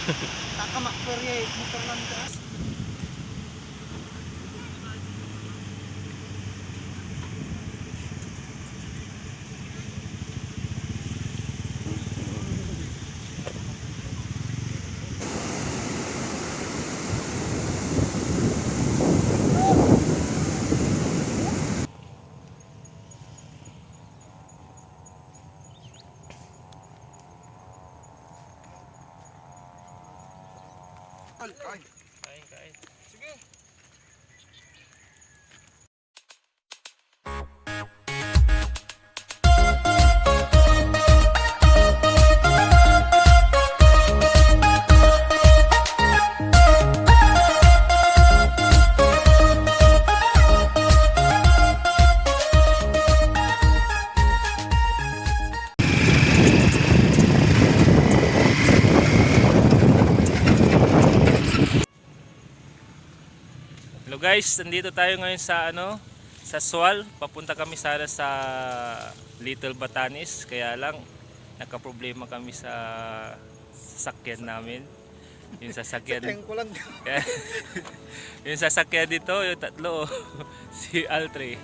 Takamakperya motor lang ka. Kain. Kain. Sige. Hello guys, nandito tayo ngayon sa sa Sual. Papunta kami sana sa Little Batanes, kaya lang nagka-problema kami sa sasakyan namin. Yung sasakyan. Ko lang. Yung sasakyan dito, yung tatlo, si Altre.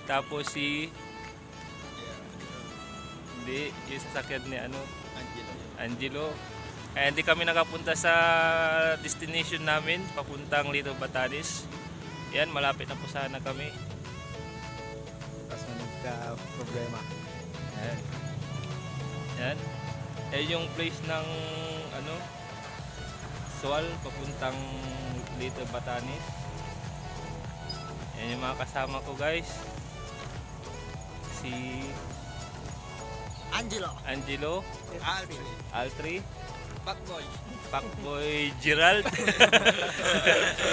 Tapos hindi, yung sasakyan ni Angelo. Kaya hindi kami nakapunta sa destination namin, papuntang Little Batanes. Yan, malapit na po sana kami. Tapos nagka-problema. Yan. Yan. Yung place ng Sual, papuntang Little Batanes. Yan yung mga kasama ko guys. Si Angelo, Altri, Pacboy Gerald.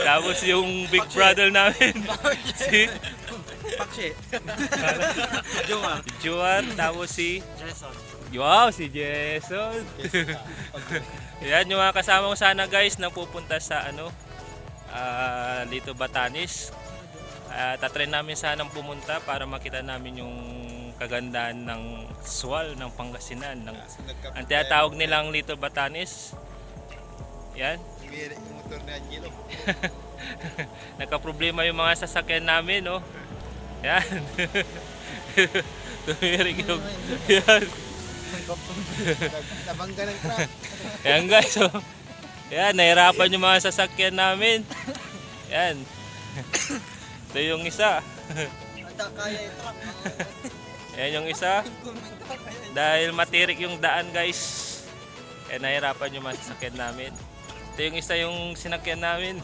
Tapos yung big brother namin si Pakshe. Juan. Tapos si Jason. wow, si Jason. Yan yung mga kasama ko sana guys na pupunta sa Little Batanes. Tatry namin sanang pumunta para makita namin yung kagandahan ng Sual ng Pangasinan, ang tinatawag nilang Little Batanes. Yan. Yung motor ni Angelo. Nagka-problema yung mga sasakyan namin, no? Yan. Tumirik yung yan. Nabangga ng truck. Yan guys, oh. Yan, nahirapan yung mga sasakyan namin. Yan. Ito yung isa. Anda kaya yung truck. Yan yung isa. Dahil matirik yung daan guys, nahirapan yung mga sasakyan namin. Ito yung isa yung sinakyan namin.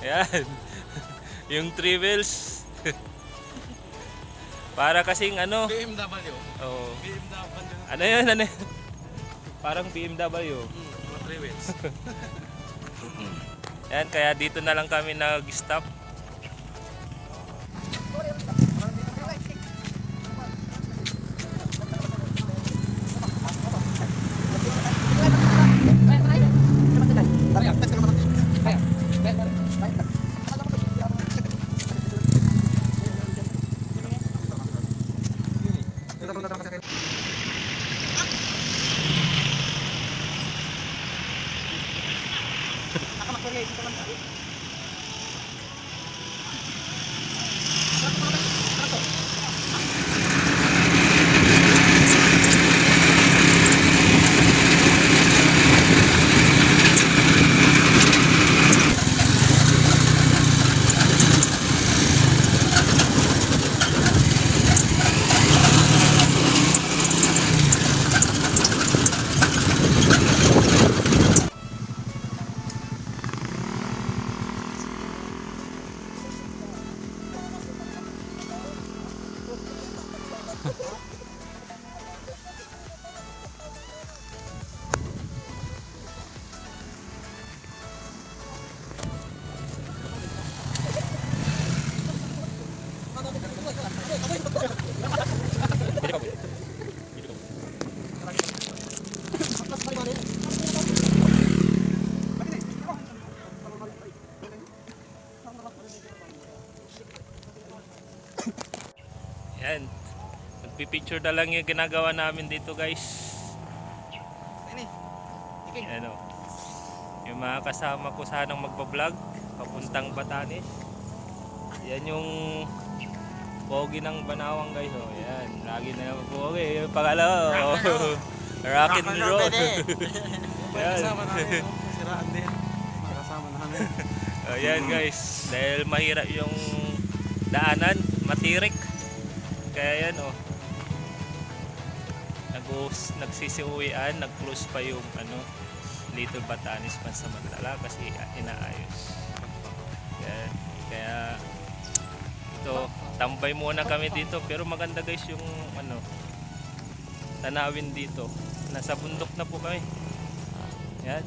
Ayan. Yung 3 wheels. Para kasing BMW. oh, BMW. ano yun? Parang BMW. Mga 3 wheels. Ayan, kaya dito na lang kami nag-stop. Takamakperya motor lang ka. Yan. Magpipicture na lang yung ginagawa namin dito guys. Ini. Ano. Yung mga kasama ko sanang magbablog papuntang Batanes. Yan yung pogi ng Banawang guys. Oh, yan. Lagi na yung pogi. Yung pangalawa. Oh. Rock and roll. Yan. Kasama namin, no? Siraan din. Kasama namin. Ayan guys. Dahil mahirap yung daanan. Matirik. Kaya yan oh. Nagsisiuwian. Nag-close pa yung ano, Little Batanes pansamantala kasi inaayos. Yan. Kaya ito, tambay muna kami dito pero maganda guys yung ano, tanawin dito. Nasa bundok na po kami. Yan.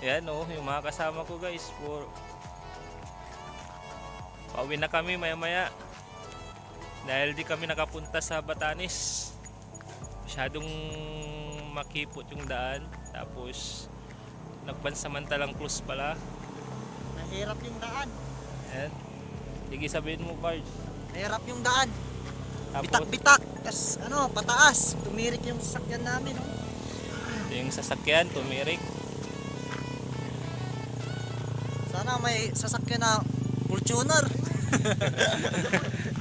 Yan oh, yung mga kasama ko guys, pauwi na kami maya maya dahil di kami nakapunta sa Batanes. Masyadong makipot yung daan, tapos nagpansamantalang close pala. Nahirap yung daan. Yan. Sige, sabihin mo Bard. Nahirap yung daan. Tapos Bitak-bitak. Tas ano, pataas. Tumirik yung sasakyan namin. Oh. yung sasakyan tumirik. Sana may sasakyan na Fortuner.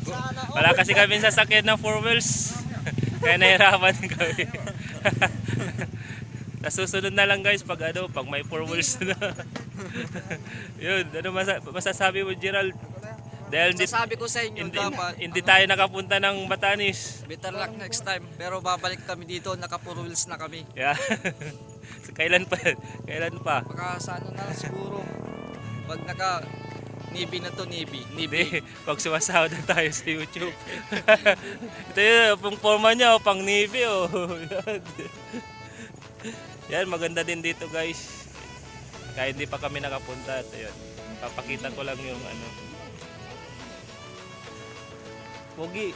Sana all. Wala kasi kami sasakyan ng 4 wheels. Kaya nahirapan kami. Nasusunod na lang guys pag ano, pag may 4 wheels na. Yun, ano masasabi mo Gerald? Dahil Sabi ko sa inyo, dapat hindi tayo nakapunta ng Batanes. better luck next time. Pero babalik kami dito, naka 4 wheels na kami. Yeah. So, kailan pa? Kailan pa? Baka sa ano na siguro, pag naka Navy na to, Navy. Hindi, pag sumasahod na tayo sa YouTube. Ito yun, pang forma niya, pang Navy. Oh. Yan. Yan, maganda din dito guys. Kaya hindi pa kami nakapunta. Ito yun. Papakita ko lang yung ano. Pogi,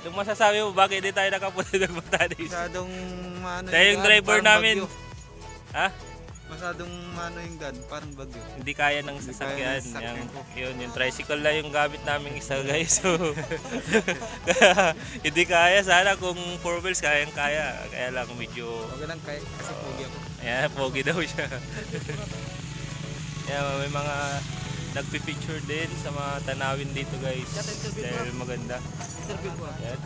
yung masasabi mo, bakit hindi tayo nakapunta ng Batanes? Masyadong ano Dahil yung driver parang namin. bagyo. Ha? Masyadong ano yung dad, parang bagyo. Hindi kaya ng Hindi sasakyan. kaya ng sasakyan Yung, ko. yung tricycle lang yung gamit namin isa guys. So, kaya hindi kaya. Sana kung 4 wheels kayang kaya. Kaya lang medyo, Okay lang kasi pogi ako. ayan, pogi daw siya. Ayan, may mga nagpipicture din sa mga tanawin dito guys. Dahil maganda. Ayan.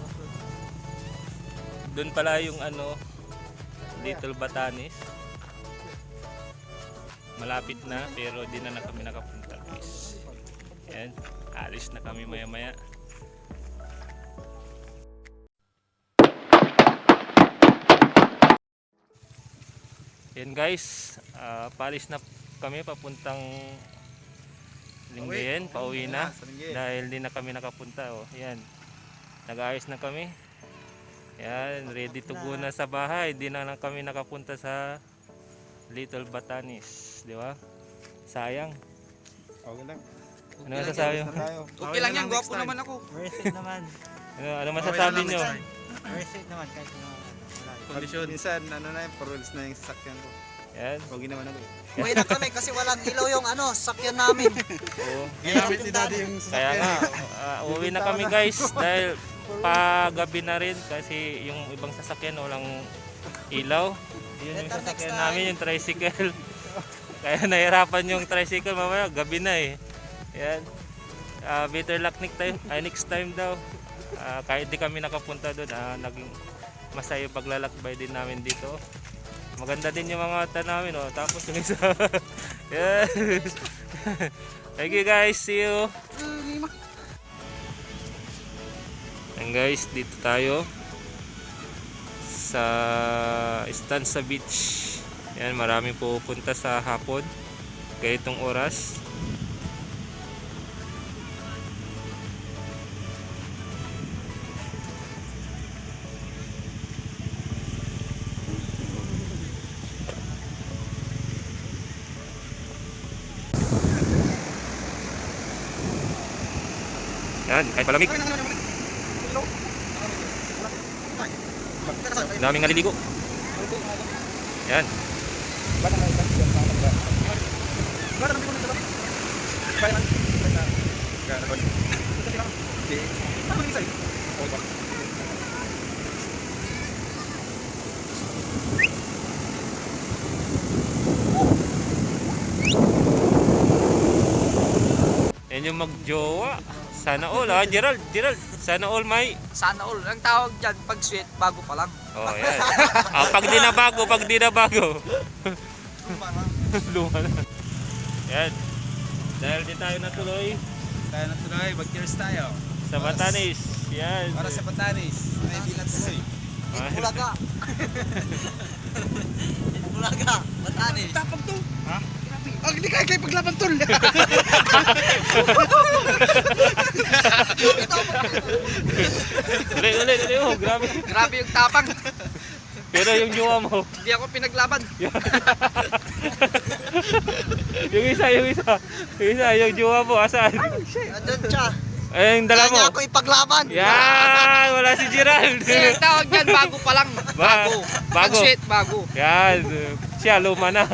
Doon pala yung ano, Little Batanes. Malapit na pero di na kami nakapunta guys. Ayan, alis na kami maya maya. Ayan guys, paalis na kami papuntang Lingayen, pauwi na dahil di na kami nakapunta. Oh, ayan, nag-ayos na kami. Ayan, ready to go na sa bahay. Di na lang kami nakapunta sa Little Batanes, di ba? Sayang. Okay lang. Ano masasabi mo? Okay lang yan, gwapo naman ako. Worth it naman. Ano masasabi nyo? Worth it naman kahit ano. Kondisyon. Minsan, ano na yung 4 wheels na yung sasakyan ko. Ayan. Pogi naman ako. Uwi na kami kasi walang ilaw yung ano, sasakyan namin. Oo. Ginamit ni daddy yung Kaya nga, uwi na kami guys dahil pagabi na rin kasi yung ibang sasakyan walang ilaw. Yun yung Better next sasakyan time. namin, yung tricycle. Kaya nahirapan yung tricycle mamaya, gabi na eh. Yan. Better luck next time daw. Kahit di kami nakapunta doon, naging masaya yung paglalakbay din namin dito. Maganda din yung mga tanawin, oh. Tapos yung isa. Yes. Thank you guys, see you. And guys, dito tayo sa Stanza Beach. Yan, maraming pupunta sa hapon ganitong oras. Yan, kahit palamig. Daming naliligo. Yan. Yan yung magjowa. Sana all ha, Gerald. Sana all may. Sana all. Ang tawag dyan, pag sweet, bago pa lang. Oh, yan. Pag di na bago. Luma na. Yan. Dahil di tayo natuloy Tayo na tuloy, mag-cheers tayo. sa Batanes. Yan. Para sa Batanes, na hindi na tuloy. Bulaga. Bulaga. Batanes. Tapag to! Ha? Ang hindi kaya paglaban tol! Uli. Oh, grabe. Grabe yung tapang. Pero yung jowa mo, Hindi ako pinaglaban. yung isa, yung jowa mo, asaan? Andun siya. Ay, yung dala Kaya niya mo. ako ipaglaban. Yan, wala si Gerald. Ang tawag dyan, bago pa lang. Bago. Pag Bago. sweet, bago. Yan, siya luma na.